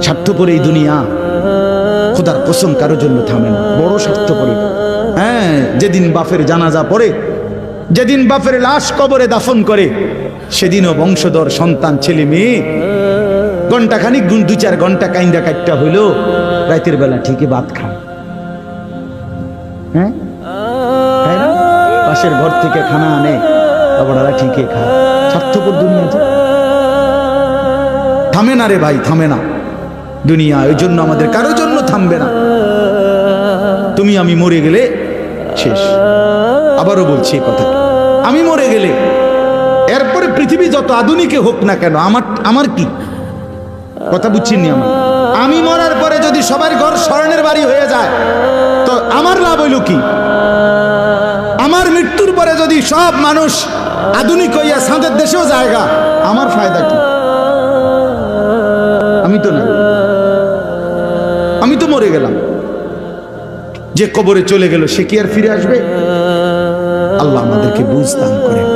স্বার্থপর এই দুনিয়া, খোদার কসম কারোর জন্য থামে না, বড় স্বার্থপর। হ্যাঁ, যেদিন বাপের জানাজা পড়ে, যেদিন বাপের লাশ কবরে দাফন করে, সেদিনও বংশধর সন্তান ছেলে মেয়ে ঘন্টাখানিক 2-4 ঘন্টা কাইন্দা কাটটা হইল, রাতের বেলা ঠিকই ভাত খায়। হ্যাঁ, পাশের ঘর থেকে খানা আনে, বাবারা ঠিকই খায়। স্বার্থপর দুনিয়া থামে না রে ভাই, থামে না দুনিয়া। ওই জন্য আমাদের কারোর জন্য থামবে না। তুমি আমি মরে গেলে শেষ। আবারও বলছি এই কথা, আমি মরে গেলে এরপরে পৃথিবী যত আধুনিকে হোক না কেন, আমার কি কথা বুঝছিনি? আমি মরার পরে যদি সবার ঘর স্বর্ণের বাড়ি হয়ে যায় তো আমার লাভ হইল কি? আমার মৃত্যুর পরে যদি সব মানুষ আধুনিক হইয়া সাঁদের দেশেও জায়গা, আমার ফায়দা কি? আমি তো না, আমি তো মরে গেলাম। যে কবরে চলে গেল সে কি আর ফিরে আসবে? আল্লাহ আমাদেরকে বুঝ দান করেন।